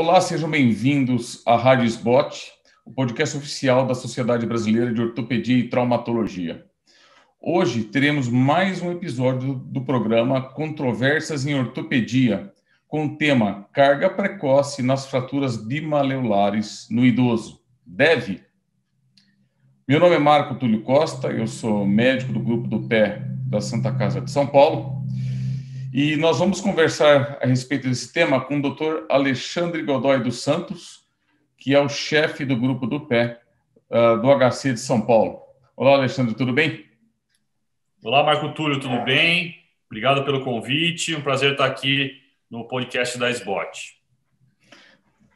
Olá, sejam bem-vindos à Rádio SBOT, o podcast oficial da Sociedade Brasileira de Ortopedia e Traumatologia. Hoje teremos mais um episódio do programa Controvérsias em Ortopedia, com o tema Carga Precoce nas Fraturas Bimaleolares no Idoso. Deve? Meu nome é Marco Túlio Costa, eu sou médico do Grupo do Pé da Santa Casa de São Paulo. E nós vamos conversar a respeito desse tema com o Dr. Alexandre Godoy dos Santos, que é o chefe do Grupo do Pé do HC de São Paulo. Olá, Alexandre, tudo bem? Olá, Marco Túlio, tudo bem? Obrigado pelo convite, um prazer estar aqui no podcast da SBOT.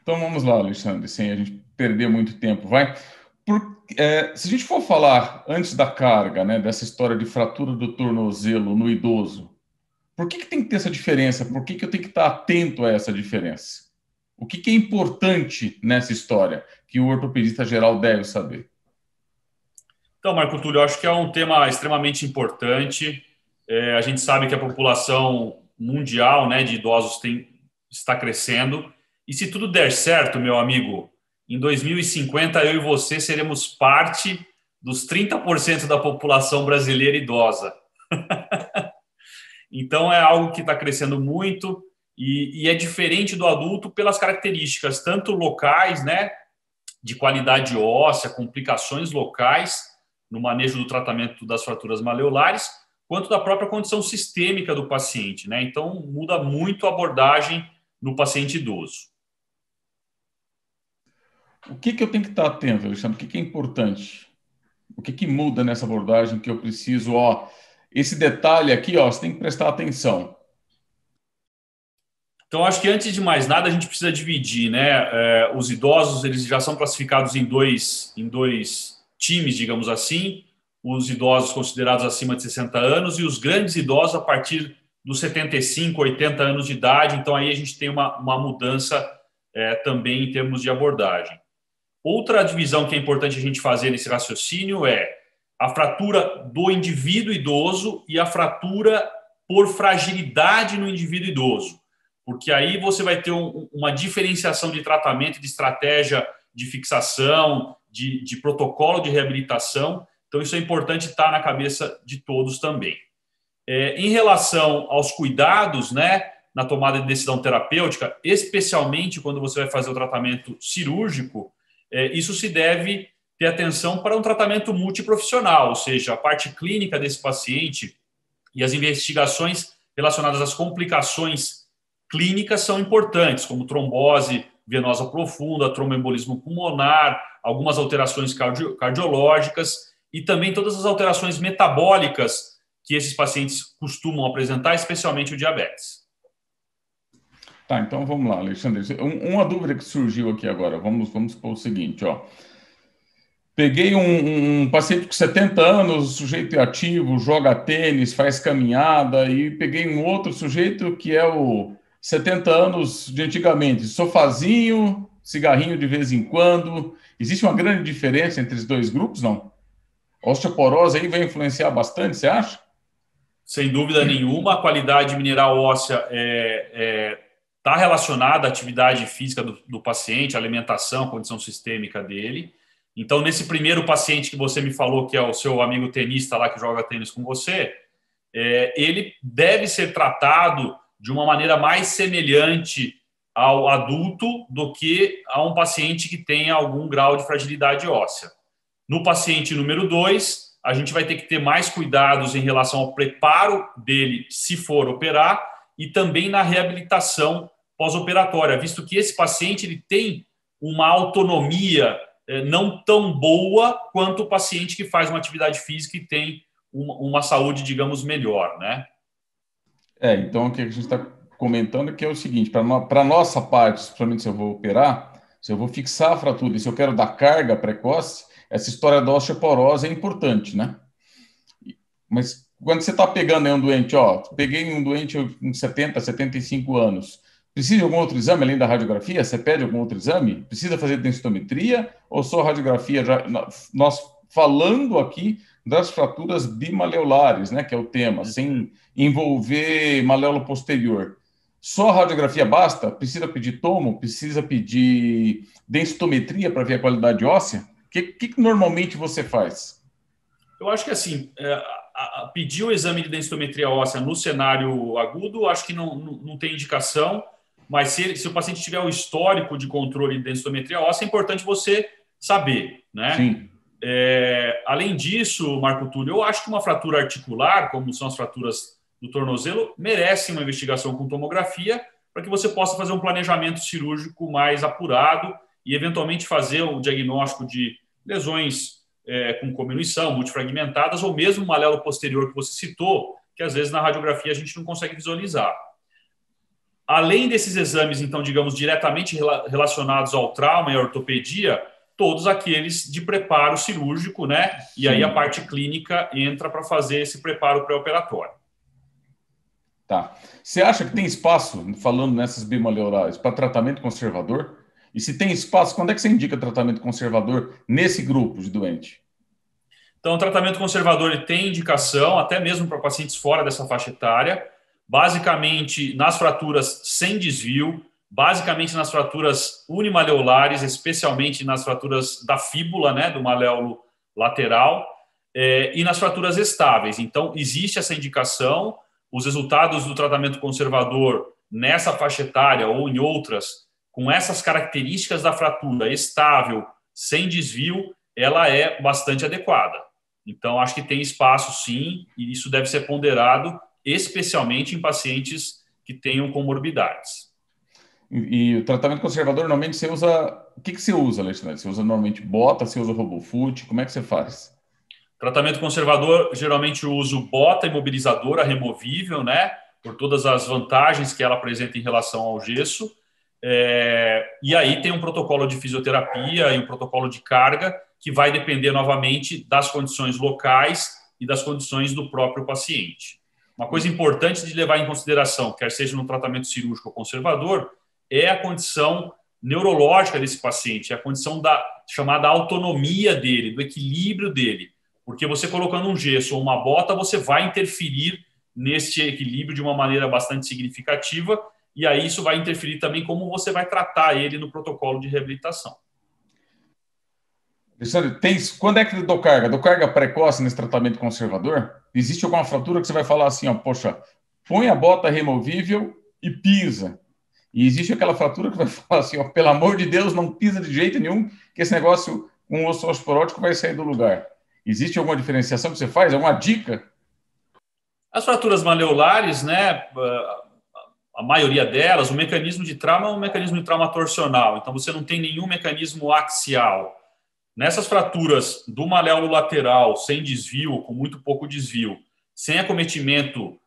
Então vamos lá, Alexandre, sem a gente perder muito tempo, vai? Se a gente for falar antes da carga, né, dessa história de fratura do tornozelo no idoso, por que tem que ter essa diferença? Por que eu tenho que estar atento a essa diferença? O que é importante nessa história que o ortopedista geral deve saber? Então, Marco Túlio, eu acho que é um tema extremamente importante. A gente sabe que a população mundial, né, de idosos está crescendo. E se tudo der certo, meu amigo, em 2050 eu e você seremos parte dos 30% da população brasileira idosa. Então, é algo que está crescendo muito e é diferente do adulto pelas características, tanto locais, né, de qualidade óssea, complicações locais no manejo do tratamento das fraturas maleolares, quanto da própria condição sistêmica do paciente, né? Então, muda muito a abordagem no paciente idoso. O que eu tenho que estar atento, Alexandre? O que é importante? O que muda nessa abordagem que eu preciso, esse detalhe aqui, você tem que prestar atenção. Então, acho que antes de mais nada, a gente precisa dividir, né? Os idosos, eles já são classificados em dois times, digamos assim, os idosos considerados acima de 60 anos e os grandes idosos a partir dos 75, 80 anos de idade. Então, aí a gente tem uma mudança também em termos de abordagem. Outra divisão que é importante a gente fazer nesse raciocínio é a fratura do indivíduo idoso e a fratura por fragilidade no indivíduo idoso, porque aí você vai ter uma diferenciação de tratamento, de estratégia de fixação, de protocolo de reabilitação. Então, isso é importante estar na cabeça de todos também. Em relação aos cuidados, né, na tomada de decisão terapêutica, especialmente quando você vai fazer o tratamento cirúrgico, isso se deve ter atenção para um tratamento multiprofissional, ou seja, a parte clínica desse paciente e as investigações relacionadas às complicações clínicas são importantes, como trombose venosa profunda, tromboembolismo pulmonar, algumas alterações cardiológicas e também todas as alterações metabólicas que esses pacientes costumam apresentar, especialmente o diabetes. Tá, então vamos lá, Alexandre. Uma dúvida que surgiu aqui agora. Vamos supor o seguinte, Peguei um paciente com 70 anos, o sujeito é ativo, joga tênis, faz caminhada, e peguei um outro sujeito que é o 70 anos de antigamente, sofazinho, cigarrinho de vez em quando. Existe uma grande diferença entre os dois grupos, não? A osteoporose aí vai influenciar bastante, você acha? Sem dúvida nenhuma, a qualidade mineral óssea está relacionada à atividade física do paciente, à alimentação, à condição sistêmica dele. Então, nesse primeiro paciente que você me falou, que é o seu amigo tenista lá que joga tênis com você, ele deve ser tratado de uma maneira mais semelhante ao adulto do que a um paciente que tenha algum grau de fragilidade óssea. No paciente número 2, a gente vai ter que ter mais cuidados em relação ao preparo dele, se for operar, e também na reabilitação pós-operatória, visto que esse paciente ele tem uma autonomia não tão boa quanto o paciente que faz uma atividade física e tem uma saúde, digamos, melhor, né? Então o que a gente está comentando aqui é o seguinte, para a nossa parte, principalmente se eu vou operar, se eu vou fixar a fratura e se eu quero dar carga precoce, essa história da osteoporose é importante, né? Mas quando você está pegando aí um doente, peguei um doente com 70, 75 anos, precisa de algum outro exame além da radiografia? Você pede algum outro exame? Precisa fazer densitometria ou só radiografia? Nós falando aqui das fraturas bimaleolares, né, que é o tema, sem envolver maléolo posterior. Só a radiografia basta? Precisa pedir tomo? Precisa pedir densitometria para ver a qualidade óssea? O que normalmente você faz? Eu acho que assim, pedir o exame de densitometria óssea no cenário agudo, acho que não tem indicação, mas se o paciente tiver o histórico de controle de densitometria óssea, é importante você saber, né? Sim. Além disso, Marco Túlio, eu acho que uma fratura articular, como são as fraturas do tornozelo, merece uma investigação com tomografia para que você possa fazer um planejamento cirúrgico mais apurado e, eventualmente, fazer o diagnóstico de lesões com cominuição, multifragmentadas, ou mesmo o malelo posterior que você citou, que às vezes na radiografia a gente não consegue visualizar. Além desses exames, então, digamos, diretamente relacionados ao trauma e à ortopedia, todos aqueles de preparo cirúrgico, né? E aí a parte clínica entra para fazer esse preparo pré-operatório. Tá. Você acha que tem espaço, falando nessas bimaleolares, para tratamento conservador? E se tem espaço, quando é que você indica tratamento conservador nesse grupo de doente? Então, o tratamento conservador ele tem indicação, até mesmo para pacientes fora dessa faixa etária, basicamente nas fraturas sem desvio, basicamente nas fraturas unimaleolares, especialmente nas fraturas da fíbula, né, do maléolo lateral, e nas fraturas estáveis. Então, existe essa indicação. Os resultados do tratamento conservador nessa faixa etária ou em outras, com essas características da fratura estável, sem desvio, ela é bastante adequada. Então, acho que tem espaço, sim, e isso deve ser ponderado, especialmente em pacientes que tenham comorbidades. E o tratamento conservador, normalmente, você usa... O que você usa, Alexandre? Você usa normalmente bota, você usa RoboFoot? Como é que você faz? Tratamento conservador, geralmente eu uso bota imobilizadora removível, né? Por todas as vantagens que ela apresenta em relação ao gesso. E aí tem um protocolo de fisioterapia e um protocolo de carga que vai depender novamente das condições locais e das condições do próprio paciente. Uma coisa importante de levar em consideração, quer seja no tratamento cirúrgico ou conservador, é a condição neurológica desse paciente, a condição da chamada autonomia dele, do equilíbrio dele. Porque você colocando um gesso ou uma bota, você vai interferir nesse equilíbrio de uma maneira bastante significativa, e aí isso vai interferir também como você vai tratar ele no protocolo de reabilitação. Alexandre, quando é que dou carga? Dou carga precoce nesse tratamento conservador? Existe alguma fratura que você vai falar assim, ó, poxa, põe a bota removível e pisa. E existe aquela fratura que vai falar assim, ó, pelo amor de Deus, não pisa de jeito nenhum, que esse negócio com o osso osporótico vai sair do lugar. Existe alguma diferenciação que você faz? Alguma dica? As fraturas maleolares, né, a maioria delas, o mecanismo de trauma é um mecanismo de trauma torsional, então você não tem nenhum mecanismo axial. Nessas fraturas do maléolo lateral, sem desvio, com muito pouco desvio, sem acometimento,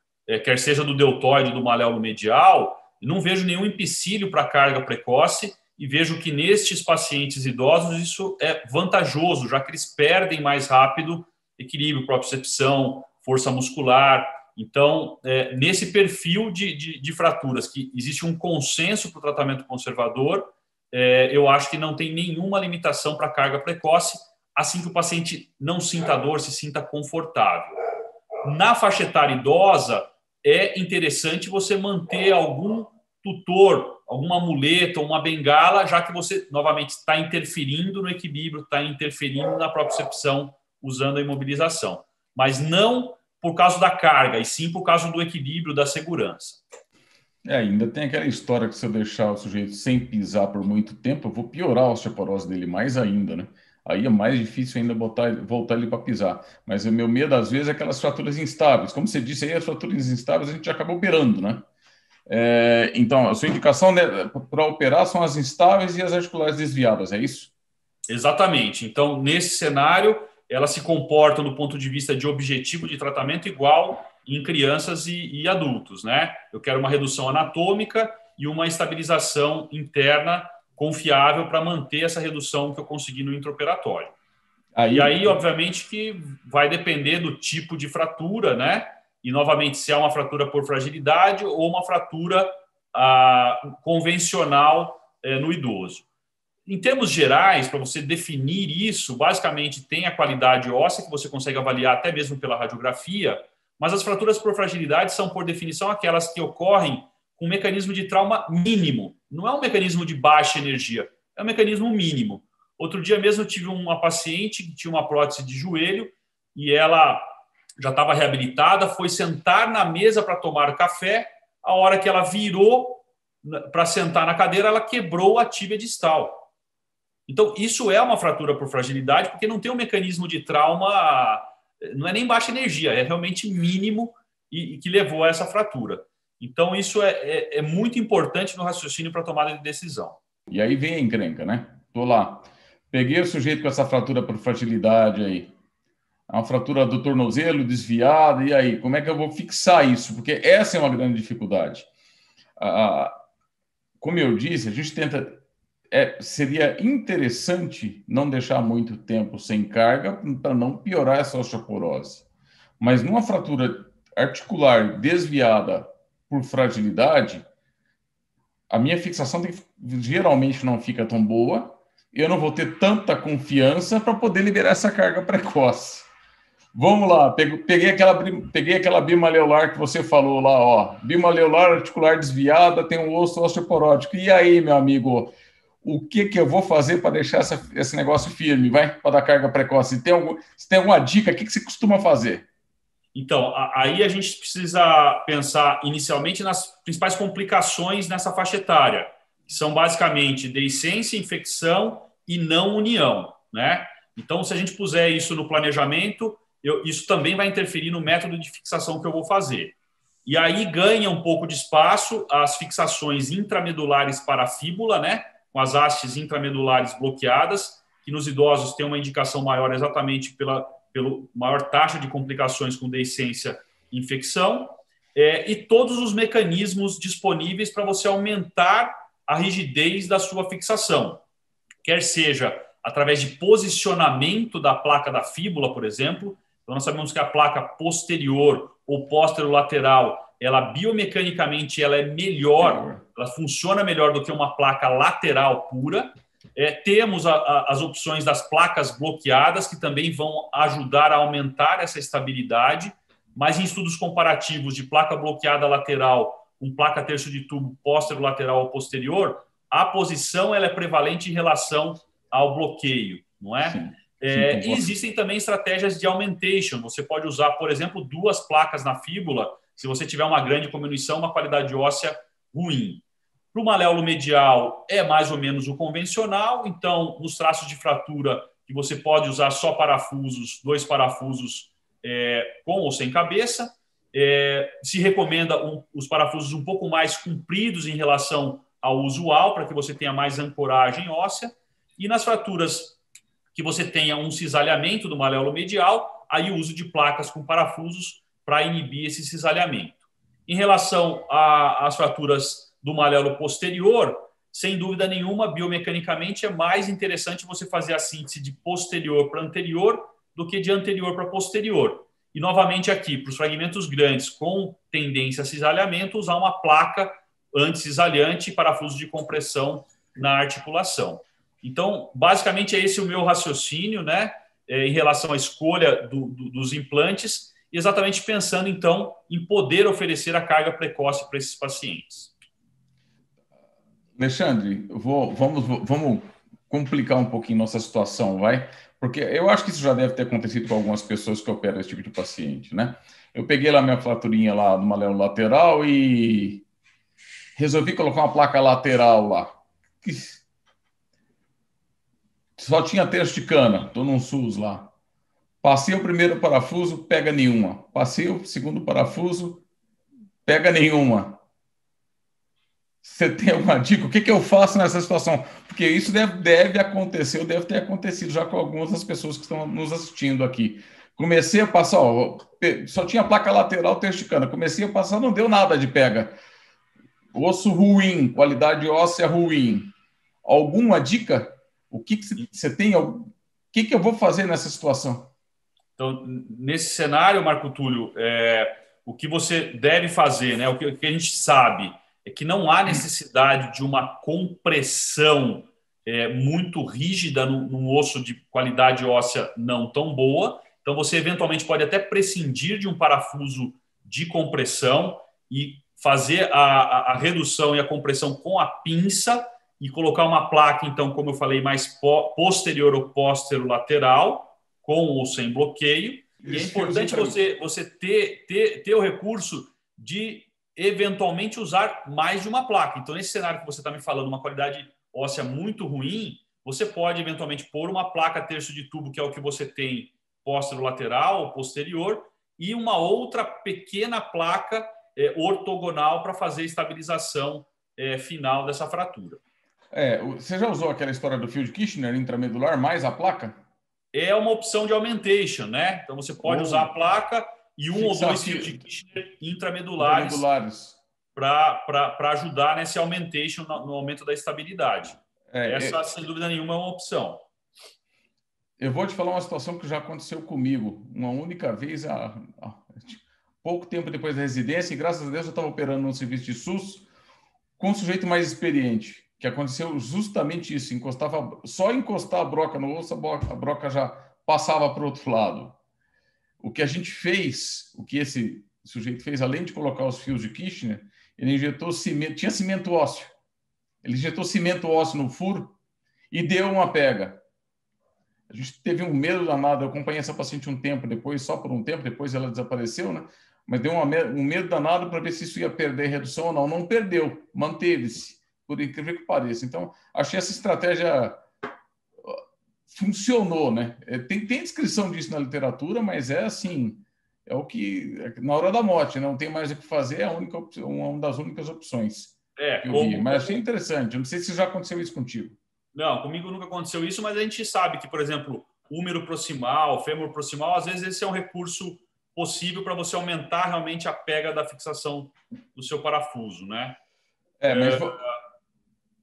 quer seja do deltoide ou do maléolo medial, não vejo nenhum empecilho para carga precoce e vejo que nestes pacientes idosos isso é vantajoso, já que eles perdem mais rápido equilíbrio, propriocepção, força muscular. Então, nesse perfil de fraturas que existe um consenso para o tratamento conservador, eu acho que não tem nenhuma limitação para carga precoce, assim que o paciente não sinta dor, se sinta confortável. Na faixa etária idosa, é interessante você manter algum tutor, alguma muleta ou uma bengala, já que você, novamente, está interferindo no equilíbrio, está interferindo na propriocepção usando a imobilização. Mas não por causa da carga, e sim por causa do equilíbrio, da segurança. Ainda tem aquela história que se eu deixar o sujeito sem pisar por muito tempo, eu vou piorar a osteoporose dele mais ainda, né? Aí é mais difícil ainda voltar ele para pisar. Mas o meu medo, às vezes, é aquelas fraturas instáveis. Como você disse aí, as fraturas instáveis a gente acaba operando, né? Então, a sua indicação, né, para operar são as instáveis e as articulares desviadas, é isso? Exatamente. Então, nesse cenário, elas se comportam do ponto de vista de objetivo de tratamento igual em crianças e adultos, né? Eu quero uma redução anatômica e uma estabilização interna confiável para manter essa redução que eu consegui no intraoperatório. E aí, obviamente, que vai depender do tipo de fratura, né? E, novamente, se é uma fratura por fragilidade ou uma fratura convencional no idoso. Em termos gerais, para você definir isso, basicamente tem a qualidade óssea, que você consegue avaliar até mesmo pela radiografia, mas as fraturas por fragilidade são, por definição, aquelas que ocorrem com um mecanismo de trauma mínimo. Não é um mecanismo de baixa energia, é um mecanismo mínimo. Outro dia mesmo eu tive uma paciente que tinha uma prótese de joelho e ela já estava reabilitada, foi sentar na mesa para tomar café. A hora que ela virou para sentar na cadeira, ela quebrou a tíbia distal. Então, isso é uma fratura por fragilidade, porque não tem um mecanismo de trauma, não é nem baixa energia, é realmente mínimo e que levou a essa fratura. Então, isso é muito importante no raciocínio para tomada de decisão. E aí vem a encrenca, né? Tô lá, peguei o sujeito com essa fratura por fragilidade aí, uma fratura do tornozelo desviada, e aí, como é que eu vou fixar isso? Porque essa é uma grande dificuldade. Como eu disse, a gente tenta... seria interessante não deixar muito tempo sem carga para não piorar essa osteoporose. Mas numa fratura articular desviada por fragilidade, a minha fixação geralmente não fica tão boa, eu não vou ter tanta confiança para poder liberar essa carga precoce. Vamos lá, peguei aquela bimaleolar que você falou lá, ó, bimaleolar articular desviada, tem um osso osteoporótico. E aí, meu amigo, o que eu vou fazer para deixar esse negócio firme, vai? Para dar carga precoce? Se tem alguma dica, o que você costuma fazer? Então, aí a gente precisa pensar inicialmente nas principais complicações nessa faixa etária, que são basicamente deiscência, infecção e não união, né? Então, se a gente puser isso no planejamento, isso também vai interferir no método de fixação que eu vou fazer. E aí ganha um pouco de espaço as fixações intramedulares para a fíbula, né? Com as hastes intramedulares bloqueadas, que nos idosos tem uma indicação maior exatamente pelo maior taxa de complicações com deiscência e infecção, e todos os mecanismos disponíveis para você aumentar a rigidez da sua fixação, quer seja através de posicionamento da placa da fíbula, por exemplo. Então, nós sabemos que a placa posterior ou posterolateral, ela biomecanicamente ela é melhor, ela funciona melhor do que uma placa lateral pura. Temos as opções das placas bloqueadas, que também vão ajudar a aumentar essa estabilidade, mas em estudos comparativos de placa bloqueada lateral com placa terço de tubo posterolateral ou posterior, a posição ela é prevalente em relação ao bloqueio, não é? Sim. E existem também estratégias de augmentation. Você pode usar, por exemplo, 2 placas na fíbula, se você tiver uma grande diminuição, uma qualidade óssea ruim. Para o maléolo medial é mais ou menos o convencional, então nos traços de fratura que você pode usar só parafusos, 2 parafusos com ou sem cabeça, se recomenda os parafusos um pouco mais compridos em relação ao usual, para que você tenha mais ancoragem óssea, e nas fraturas que você tenha um cisalhamento do maléolo medial, aí o uso de placas com parafusos para inibir esse cisalhamento. Em relação às fraturas do maléolo posterior, sem dúvida nenhuma, biomecanicamente é mais interessante você fazer a síntese de posterior para anterior do que de anterior para posterior. E, novamente, aqui, para os fragmentos grandes com tendência a cisalhamento, usar uma placa anti-cisalhante e parafuso de compressão na articulação. Então, basicamente, é esse o meu raciocínio, né, em relação à escolha dos implantes, exatamente pensando, então, em poder oferecer a carga precoce para esses pacientes. Alexandre, vamos complicar um pouquinho nossa situação, vai? Porque eu acho que isso já deve ter acontecido com algumas pessoas que operam esse tipo de paciente, né? Eu peguei lá minha fraturinha lá no maléolo lateral e resolvi colocar uma placa lateral lá. Só tinha terço de cana, estou num SUS lá. Passei o primeiro parafuso, pega nenhuma. Passei o segundo parafuso, pega nenhuma. Você tem alguma dica? O que eu faço nessa situação? Porque isso deve acontecer, ou deve ter acontecido já com algumas das pessoas que estão nos assistindo aqui. Comecei a passar, só tinha placa lateral testicana. Comecei a passar, não deu nada de pega. Osso ruim, qualidade óssea ruim. Alguma dica? O que você tem? O que eu vou fazer nessa situação? Então, nesse cenário, Marco Túlio, o que você deve fazer, né? O que a gente sabe é que não há necessidade de uma compressão muito rígida num osso de qualidade óssea não tão boa. Então, você eventualmente pode até prescindir de um parafuso de compressão e fazer a redução e a compressão com a pinça e colocar uma placa, então, como eu falei, mais posterior ou póstero-lateral, com ou sem bloqueio. E é importante você ter o recurso de, eventualmente, usar mais de uma placa. Então, nesse cenário que você está me falando, uma qualidade óssea muito ruim, você pode, eventualmente, pôr uma placa terço de tubo, que é o que você tem póstero-lateral ou posterior, e uma outra pequena placa ortogonal para fazer a estabilização final dessa fratura. Você já usou aquela história do fio de Kirchner intramedular mais a placa? É uma opção de augmentation, né? Então você pode usar a placa e um ou dois fios de Kirchner intramedulares para ajudar nesse augmentation no aumento da estabilidade. Essa, sem dúvida nenhuma, é uma opção. Eu vou te falar uma situação que já aconteceu comigo. Uma única vez, pouco tempo depois da residência, e graças a Deus eu estava operando num serviço de SUS com um sujeito mais experiente, que aconteceu justamente isso. Só encostar a broca no osso, a broca já passava para o outro lado. O que a gente fez, o que esse sujeito fez, além de colocar os fios de Kirchner, ele injetou cimento, tinha cimento ósseo. Ele injetou cimento ósseo no furo e deu uma pega. A gente teve um medo danado. Eu acompanhei essa paciente um tempo depois, só por um tempo, depois ela desapareceu, né? Mas deu um medo danado para ver se isso ia perder redução ou não. Não perdeu, manteve-se, por incrível que pareça. Então, achei essa estratégia funcionou, né? Tem descrição disso na literatura, mas é assim, é o que na hora da morte, não tem mais o que fazer, é uma das únicas opções que eu vi. Mas achei interessante. Eu não sei se já aconteceu isso contigo. Não, comigo nunca aconteceu isso, mas a gente sabe que, por exemplo, húmero proximal, fêmur proximal, às vezes esse é um recurso possível para você aumentar realmente a pega da fixação do seu parafuso, né? Mas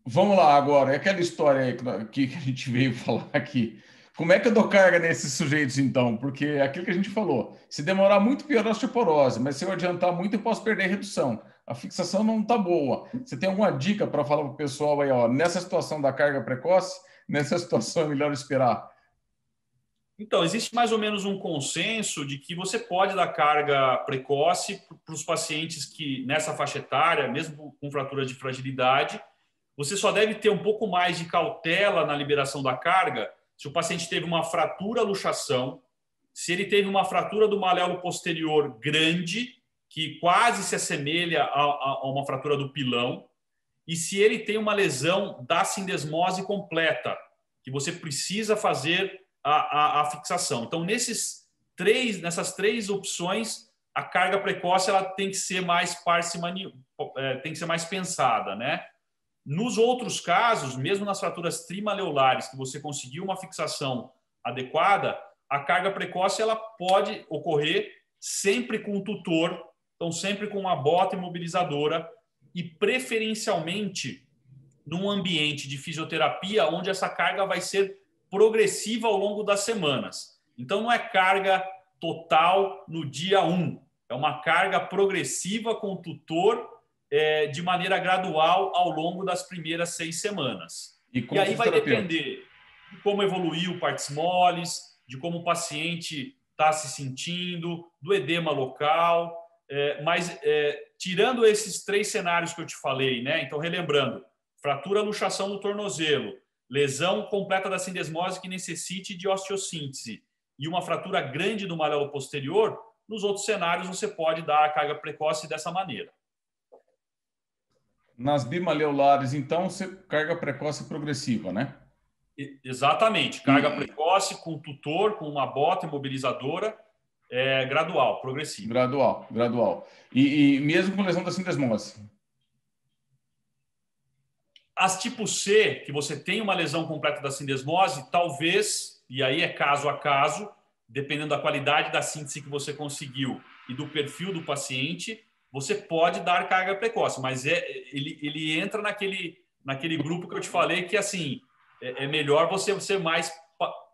vamos lá agora. É aquela história aí que a gente veio falar aqui. Como é que eu dou carga nesses sujeitos, então? Porque é aquilo que a gente falou. Se demorar muito, pior a osteoporose, mas se eu adiantar muito, eu posso perder redução. A fixação não está boa. Você tem alguma dica para falar para o pessoal aí, ó, nessa situação da carga precoce, nessa situação é melhor esperar? Então, existe mais ou menos um consenso de que você pode dar carga precoce para os pacientes que, nessa faixa etária, mesmo com fratura de fragilidade, você só deve ter um pouco mais de cautela na liberação da carga se o paciente teve uma fratura luxação, se ele teve uma fratura do maléolo posterior grande, que quase se assemelha a uma fratura do pilão, e se ele tem uma lesão da sindesmose completa, que você precisa fazer a fixação. Então, nessas três opções, a carga precoce ela tem que ser mais tem que ser mais pensada, né? Nos outros casos, mesmo nas fraturas trimaleolares, que você conseguiu uma fixação adequada, a carga precoce ela pode ocorrer sempre com o tutor, então sempre com uma bota imobilizadora e preferencialmente num ambiente de fisioterapia onde essa carga vai ser progressiva ao longo das semanas. Então não é carga total no dia 1, é uma carga progressiva com o tutor de maneira gradual ao longo das primeiras 6 semanas. E aí vai depender de como evoluiu o partes moles, de como o paciente está se sentindo, do edema local, mas tirando esses 3 cenários que eu te falei, né? Então, relembrando, fratura luxação do tornozelo, lesão completa da sindesmose que necessite de osteossíntese e uma fratura grande do maléolo posterior, nos outros cenários você pode dar a carga precoce dessa maneira. Nas bimaleolares, então, carga precoce progressiva, né? Exatamente. Carga precoce com tutor, com uma bota imobilizadora, gradual, progressiva. Gradual. E mesmo com lesão da sindesmose? As tipo C, que você tem uma lesão completa da sindesmose, talvez, e aí é caso a caso, dependendo da qualidade da síntese que você conseguiu e do perfil do paciente, você pode dar carga precoce, mas ele entra naquele grupo que eu te falei que assim é melhor você ser mais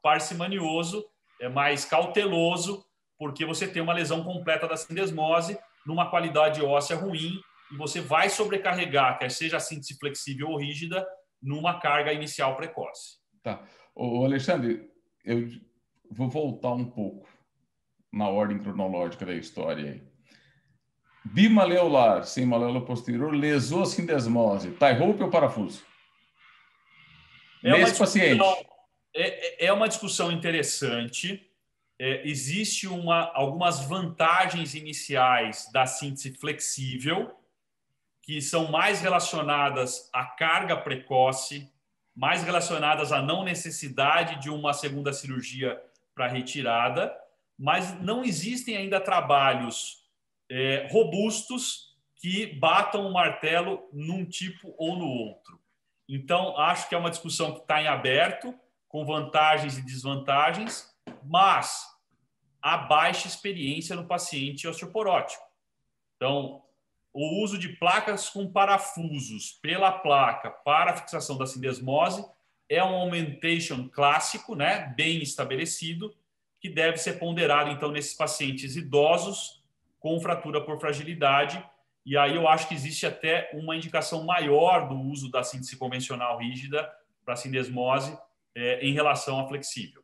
parcimonioso, mais cauteloso, porque você tem uma lesão completa da sindesmose numa qualidade óssea ruim e você vai sobrecarregar, quer seja a síntese flexível ou rígida, numa carga inicial precoce. Tá. Ô, Alexandre, eu vou voltar um pouco na ordem cronológica da história aí. Bimaleolar, sem maléola posterior, lesou a sindesmose. Tie rope ou parafuso? É uma Nesse discussão, paciente. é uma discussão interessante. Existe algumas vantagens iniciais da síntese flexível, que são mais relacionadas à carga precoce, mais relacionadas à não necessidade de uma segunda cirurgia para retirada, mas não existem ainda trabalhos robustos que batam o martelo num tipo ou no outro. Então, acho que é uma discussão que está em aberto, com vantagens e desvantagens, mas há baixa experiência no paciente osteoporótico. Então, o uso de placas com parafusos pela placa para a fixação da sindesmose é um augmentation clássico, né, bem estabelecido, que deve ser ponderado, então, nesses pacientes idosos com fratura por fragilidade. E aí eu acho que existe até uma indicação maior do uso da síntese convencional rígida para a sindesmose em relação à flexível.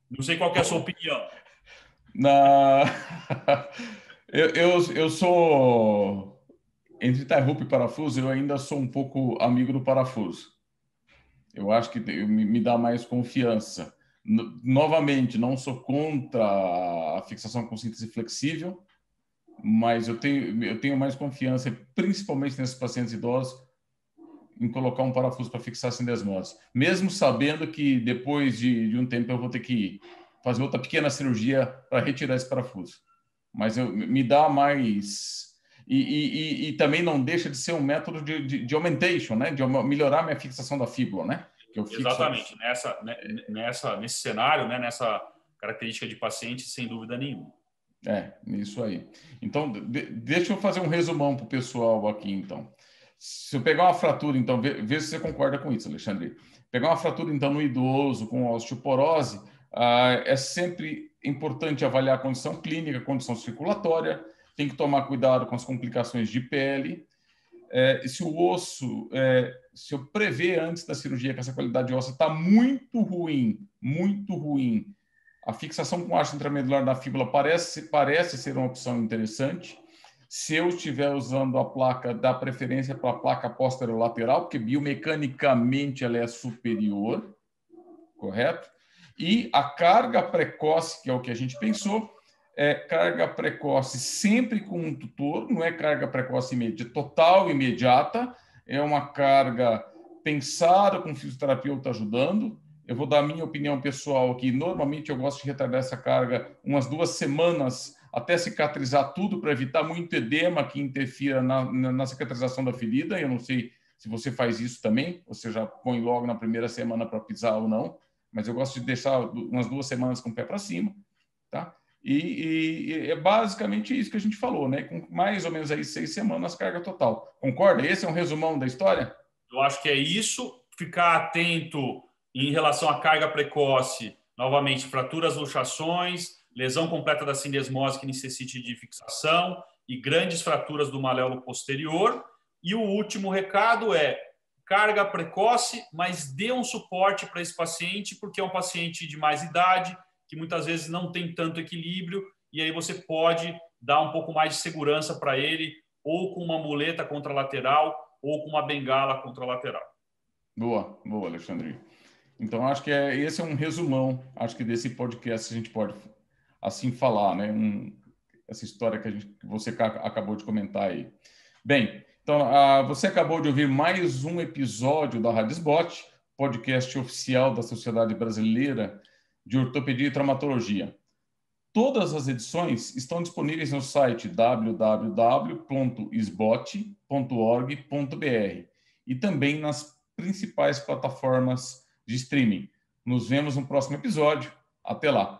Não sei qual que é a sua opinião. Na... eu sou, entre tie rope e parafuso, eu ainda sou um pouco amigo do parafuso. Eu acho que me dá mais confiança. Novamente, não sou contra a fixação com síntese flexível, mas eu tenho mais confiança, principalmente nesses pacientes idosos, em colocar um parafuso para fixar a sindesmose. Mesmo sabendo que depois de um tempo eu vou ter que fazer outra pequena cirurgia para retirar esse parafuso. Mas me dá mais... E também não deixa de ser um método de augmentation, né? De melhorar minha fixação da fíbula, né? Que eu fixo... Exatamente. Nesse cenário, né, nessa característica de paciente, sem dúvida nenhuma. Isso aí. Então, deixa eu fazer um resumão para o pessoal aqui, então. Se eu pegar uma fratura, então, vê se você concorda com isso, Alexandre. Pegar uma fratura, então, no idoso com osteoporose, é sempre importante avaliar a condição clínica, a condição circulatória, tem que tomar cuidado com as complicações de pele. Se o osso, se eu prever antes da cirurgia que essa qualidade óssea está muito ruim, a fixação com haste intramedular da fíbula parece ser uma opção interessante. Se eu estiver usando a placa, dá preferência para a placa posterolateral, porque biomecanicamente ela é superior, correto? E a carga precoce, que é o que a gente pensou, é carga precoce sempre com um tutor, não é carga precoce total, imediata, é uma carga pensada com fisioterapeuta ajudando. Eu vou dar a minha opinião pessoal aqui. Normalmente eu gosto de retardar essa carga umas 2 semanas até cicatrizar tudo, para evitar muito edema que interfira na cicatrização da ferida. Eu não sei se você faz isso também, você já põe logo na primeira semana para pisar ou não, mas eu gosto de deixar umas 2 semanas com o pé para cima, tá? E é basicamente isso que a gente falou, né? Com mais ou menos aí 6 semanas carga total. Concorda? Esse é um resumão da história? Eu acho que é isso. Ficar atento em relação à carga precoce, novamente, fraturas, luxações, lesão completa da sindesmose que necessite de fixação e grandes fraturas do maléolo posterior. E o último recado é carga precoce, mas dê um suporte para esse paciente, porque é um paciente de mais idade, que muitas vezes não tem tanto equilíbrio, e aí você pode dar um pouco mais de segurança para ele, ou com uma muleta contralateral, ou com uma bengala contralateral. Boa, Alexandre. Então, acho que esse é um resumão, acho que desse podcast a gente pode assim falar, né? Essa história que você acabou de comentar aí. Bem, então, você acabou de ouvir mais um episódio da Radisbot, podcast oficial da Sociedade Brasileira de Ortopedia e Traumatologia. Todas as edições estão disponíveis no site www.sbot.org.br e também nas principais plataformas de streaming. Nos vemos no próximo episódio. Até lá!